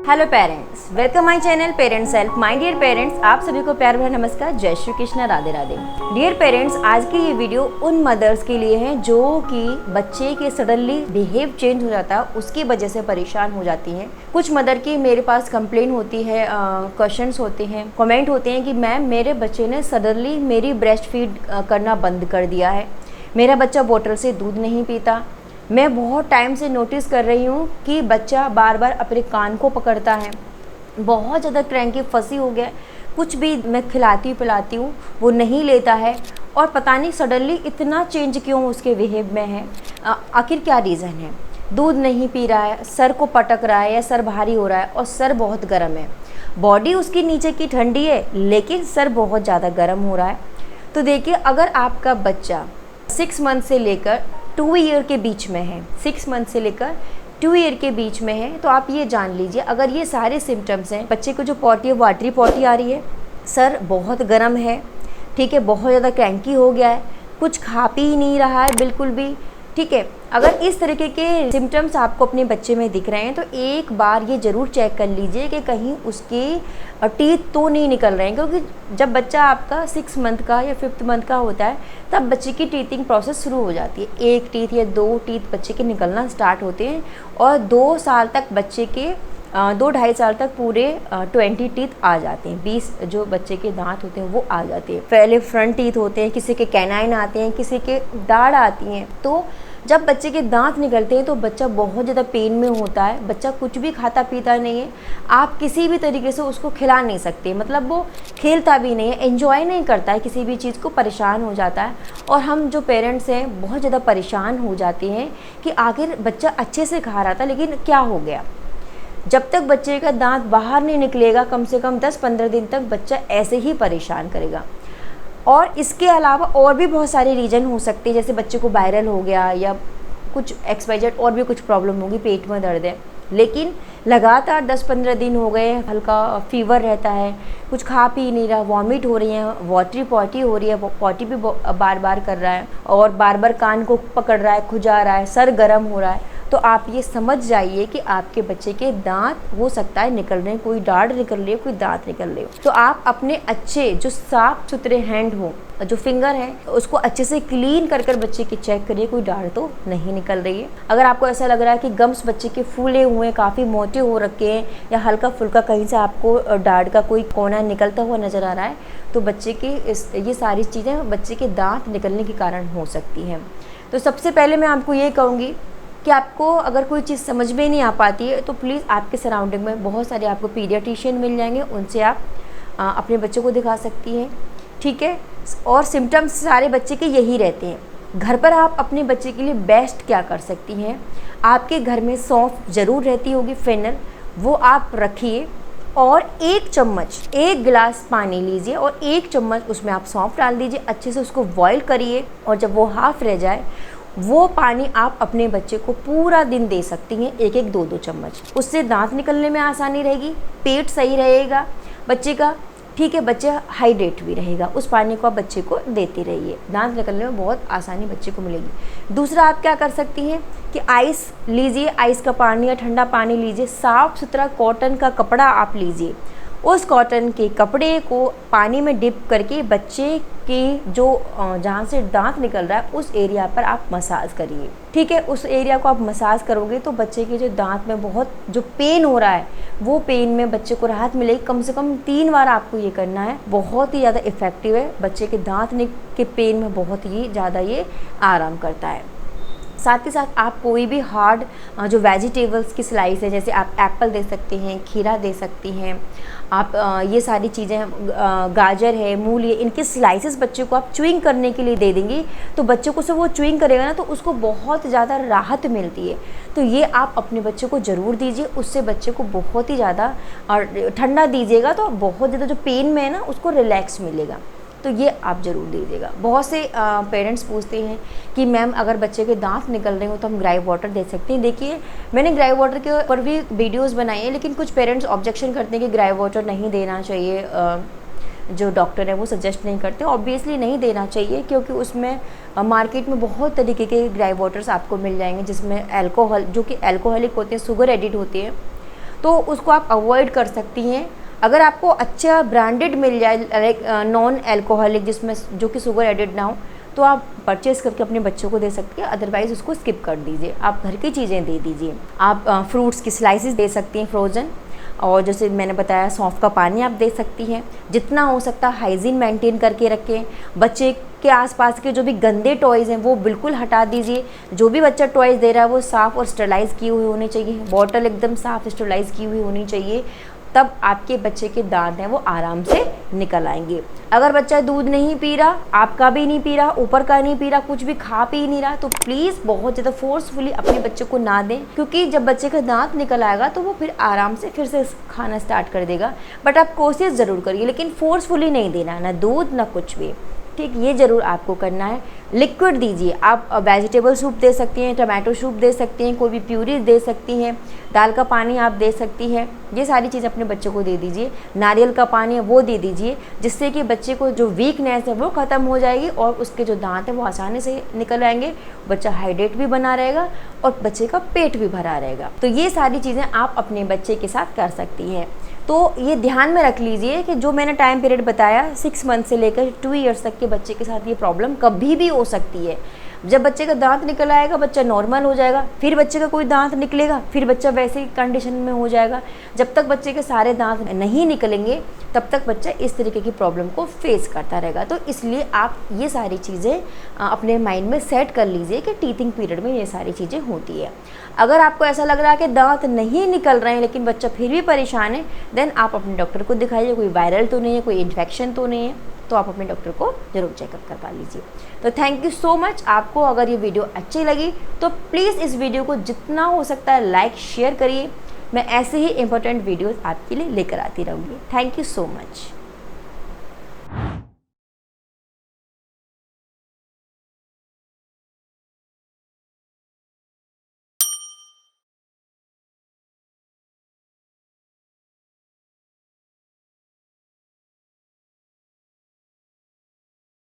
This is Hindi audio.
Hello parents, welcome my channel parents help. My dear parents, आप सभी को प्यार भरा नमस्कार, जय श्री कृष्ण, राधे राधे। डियर पेरेंट्स, आज की ये वीडियो उन मदर्स के लिए है जो कि बच्चे के सडनली बिहेव चेंज हो जाता है, उसकी वजह से परेशान हो जाती हैं। कुछ मदर की मेरे पास कंप्लेन होती है, क्वेश्चंस होते हैं, कमेंट होते हैं कि मैम मेरे बच्चे ने सडनली मेरी ब्रेस्ट फीड करना बंद कर दिया है, मेरा बच्चा बोतल से दूध नहीं पीता, मैं बहुत टाइम से नोटिस कर रही हूँ कि बच्चा बार बार अपने कान को पकड़ता है, बहुत ज़्यादा क्रैंकी फंसी हो गया, कुछ भी मैं खिलाती पिलाती हूँ वो नहीं लेता है और पता नहीं सडनली इतना चेंज क्यों उसके बिहेव में है। आखिर क्या रीज़न है? दूध नहीं पी रहा है, सर को पटक रहा है या सर भारी हो रहा है और सर बहुत गर्म है। बॉडी उसकी नीचे की ठंडी है लेकिन सर बहुत ज़्यादा गर्म हो रहा है। तो देखिए, अगर आपका बच्चा 6 मंथ से लेकर 2 ईयर के बीच में है, 6 मंथ से लेकर 2 ईयर के बीच में है, तो आप ये जान लीजिए, अगर ये सारे सिम्टम्स हैं, बच्चे को जो पॉटी है वाटरी पॉटी आ रही है, सर बहुत गर्म है, ठीक है, बहुत ज़्यादा क्रैंकी हो गया है, कुछ खा पी ही नहीं रहा है बिल्कुल भी, ठीक है, अगर इस तरीके के सिम्टम्स आपको अपने बच्चे में दिख रहे हैं तो एक बार ये ज़रूर चेक कर लीजिए कि कहीं उसके टीथ तो नहीं निकल रहे हैं, क्योंकि जब बच्चा आपका 6 मंथ का या 5th मंथ का होता है तब बच्चे की टीथिंग प्रोसेस शुरू हो जाती है। 1 टीथ या 2 टीथ बच्चे के निकलना स्टार्ट होते हैं और 2 साल तक बच्चे के 2-2.5 साल तक पूरे 20 टीथ आ जाते हैं, 20 जो बच्चे के दांत होते हैं वो आ जाते हैं। पहले फ्रंट टीथ होते हैं, किसी के कैनाइन आते हैं, किसी के दाढ़ आती हैं। तो जब बच्चे के दांत निकलते हैं तो बच्चा बहुत ज़्यादा पेन में होता है, बच्चा कुछ भी खाता पीता नहीं है, आप किसी भी तरीके से उसको खिला नहीं सकते, मतलब वो खेलता भी नहीं है, एंजॉय नहीं करता है किसी भी चीज़ को, परेशान हो जाता है। और हम जो पेरेंट्स हैं बहुत ज़्यादा परेशान हो जाते हैं कि आखिर बच्चा अच्छे से खा रहा था लेकिन क्या हो गया। जब तक बच्चे का दांत बाहर नहीं निकलेगा कम से कम 10-15 दिन तक बच्चा ऐसे ही परेशान करेगा। और इसके अलावा और भी बहुत सारे रीज़न हो सकते हैं, जैसे बच्चे को वायरल हो गया या कुछ XYZ और भी कुछ प्रॉब्लम होगी, पेट में दर्द है, लेकिन लगातार 10-15 दिन हो गए, हल्का फीवर रहता है, कुछ खा पी नहीं रहा, वॉमिट हो रही है, वाटरी पॉटी हो रही है, पॉटी भी बार बार कर रहा है और बार बार कान को पकड़ रहा है, खुजा रहा है, सर गर्म हो रहा है, तो आप ये समझ जाइए कि आपके बच्चे के दांत हो सकता है निकल रहे हैं, कोई दाढ़ निकल रही है, कोई दांत निकल रहे हो। तो आप अपने अच्छे जो साफ सुथरे हैंड हो, जो फिंगर है, उसको अच्छे से क्लीन कर कर बच्चे की चेक करिए, कोई दाढ़ तो नहीं निकल रही है। अगर आपको ऐसा लग रहा है कि गम्स बच्चे के फूले हुए हैं, काफ़ी मोटे हो रखे हैं या हल्का फुल्का कहीं से आपको दाढ़ का कोई कोना निकलता हुआ नज़र आ रहा है, तो बच्चे की ये सारी चीज़ें बच्चे के दांत निकलने के कारण हो सकती हैं। तो सबसे पहले मैं आपको ये कहूँगी कि आपको अगर कोई चीज़ समझ में नहीं आ पाती है तो प्लीज़ आपके सराउंडिंग में बहुत सारे आपको पीडियाट्रिशियन मिल जाएंगे, उनसे आप अपने बच्चों को दिखा सकती हैं, ठीक है। और सिम्टम्स सारे बच्चे के यही रहते हैं। घर पर आप अपने बच्चे के लिए बेस्ट क्या कर सकती हैं, आपके घर में सौंफ ज़रूर रहती होगी, फेनल, वो आप रखिए और 1 चम्मच 1 गिलास पानी लीजिए और 1 चम्मच उसमें आप सौंफ डाल दीजिए, अच्छे से उसको बॉईल करिए और जब वो हाफ़ रह जाए वो पानी आप अपने बच्चे को पूरा दिन दे सकती हैं, 1-1, 2-2 चम्मच। उससे दांत निकलने में आसानी रहेगी, पेट सही रहेगा बच्चे का, ठीक है, बच्चा हाइड्रेट भी रहेगा, उस पानी को आप बच्चे को देते रहिए, दांत निकलने में बहुत आसानी बच्चे को मिलेगी। दूसरा आप क्या कर सकती हैं कि आइस लीजिए, आइस का पानी या ठंडा पानी लीजिए, साफ़ सुथरा कॉटन का कपड़ा आप लीजिए, उस कॉटन के कपड़े को पानी में डिप करके बच्चे की जो जहाँ से दांत निकल रहा है उस एरिया पर आप मसाज करिए, ठीक है। उस एरिया को आप मसाज करोगे तो बच्चे के जो दांत में बहुत जो पेन हो रहा है वो पेन में बच्चे को राहत मिलेगी। कम से कम 3 बार आपको ये करना है, बहुत ही ज़्यादा इफ़ेक्टिव है, बच्चे के दांत के पेन में बहुत ही ज़्यादा ये आराम करता है। साथ ही साथ आप कोई भी हार्ड जो वेजिटेबल्स की स्लाइस है, जैसे आप एप्पल दे सकते हैं, खीरा दे सकती हैं आप, ये सारी चीज़ें, गाजर है, मूली है, इनके स्लाइसेस बच्चे को आप च्यूइंग करने के लिए दे देंगी तो बच्चे को से वो च्यूइंग करेगा ना तो उसको बहुत ज़्यादा राहत मिलती है। तो ये आप अपने बच्चे को ज़रूर दीजिए, उससे बच्चे को बहुत ही ज़्यादा, और ठंडा दीजिएगा तो बहुत ज़्यादा जो पेन में है ना उसको रिलैक्स मिलेगा, तो ये आप ज़रूर दीजिएगा। बहुत से पेरेंट्स पूछते हैं कि मैम अगर बच्चे के दांत निकल रहे हो तो हम ग्राइव वाटर दे सकते हैं। देखिए, मैंने ग्राइव वाटर के ऊपर भी वीडियोस बनाई हैं, लेकिन कुछ पेरेंट्स ऑब्जेक्शन करते हैं कि ग्राइव वाटर नहीं देना चाहिए, जो डॉक्टर है वो सजेस्ट नहीं करते। ऑब्वियसली नहीं देना चाहिए क्योंकि उसमें मार्केट में बहुत तरीके के ग्राइव वाटर्स आपको मिल जाएंगे जिसमें अल्कोहल, जो कि अल्कोहलिक होते हैं, शुगर एडिड होती है, तो उसको आप अवॉइड कर सकती हैं। अगर आपको अच्छा ब्रांडेड मिल जाए लाइक नॉन अल्कोहलिक जिसमें जो कि शुगर एडेड ना हो, तो आप परचेज़ करके अपने बच्चों को दे सकती हैं, अदरवाइज़ उसको स्किप कर दीजिए, आप घर की चीज़ें दे दीजिए। आप फ्रूट्स की स्लाइसेस दे सकती हैं फ्रोज़न, और जैसे मैंने बताया सौंफ का पानी आप दे सकती हैं। जितना हो सकता है हाइजीन मेंटेन करके रखें। बच्चे के आसपास के जो भी गंदे टॉयज़ हैं वो बिल्कुल हटा दीजिए। जो भी बच्चा टॉयज़ दे रहा है वो साफ़ और स्टरलाइज़ किए हुए होने चाहिए, बॉटल एकदम साफ़ स्टरलाइज़ की हुई होनी चाहिए, तब आपके बच्चे के दांत हैं वो आराम से निकल आएंगे। अगर बच्चा दूध नहीं पी रहा, आपका भी नहीं पी रहा, ऊपर का नहीं पी रहा, कुछ भी खा पी नहीं रहा, तो प्लीज़ बहुत ज़्यादा फोर्सफुली अपने बच्चे को ना दें, क्योंकि जब बच्चे का दांत निकल आएगा तो वो फिर आराम से फिर से खाना स्टार्ट कर देगा। बट आप कोशिश ज़रूर करिए, लेकिन फोर्सफुली नहीं देना, ना दूध ना कुछ भी, ठीक, ये ज़रूर आपको करना है। लिक्विड दीजिए, आप वेजिटेबल सूप दे सकती हैं, टमाटो सूप दे सकती हैं, कोई भी प्यूरी दे सकती हैं, दाल का पानी आप दे सकती हैं। ये सारी चीज़ अपने बच्चे को दे दीजिए। नारियल का पानी है वो दे दीजिए, जिससे कि बच्चे को जो वीकनेस है वो ख़त्म हो जाएगी और उसके जो दांत हैं वो आसानी से निकल आएंगे। बच्चा हाइड्रेट भी बना रहेगा और बच्चे का पेट भी भरा रहेगा। तो ये सारी चीज़ें आप अपने बच्चे के साथ कर सकती हैं। तो ये ध्यान में रख लीजिए कि जो मैंने टाइम पीरियड बताया 6 मंथ से लेकर 2 ईयर्स तक के बच्चे के साथ ये प्रॉब्लम कभी भी हो सकती है। जब बच्चे का दांत निकल आएगा बच्चा नॉर्मल हो जाएगा, फिर बच्चे का कोई दांत निकलेगा, फिर बच्चा वैसे ही कंडीशन में हो जाएगा। जब तक बच्चे के सारे दांत नहीं निकलेंगे तब तक बच्चा इस तरीके की प्रॉब्लम को फेस करता रहेगा। तो इसलिए आप ये सारी चीज़ें अपने माइंड में सेट कर लीजिए कि टीथिंग पीरियड में ये सारी चीज़ें होती है। अगर आपको ऐसा लग रहा है कि दांत नहीं निकल रहे हैं लेकिन बच्चा फिर भी परेशान है, देन आप अपने डॉक्टर को दिखाइए। कोई वायरल तो नहीं है, कोई इन्फेक्शन तो नहीं है, तो आप अपने डॉक्टर को ज़रूर चेकअप करवा लीजिए। तो थैंक यू सो मच। आपको अगर ये वीडियो अच्छी लगी तो प्लीज़ इस वीडियो को जितना हो सकता है लाइक शेयर करिए। मैं ऐसे ही इंपॉर्टेंट वीडियोस आपके लिए लेकर आती रहूँगी। Thank you so much.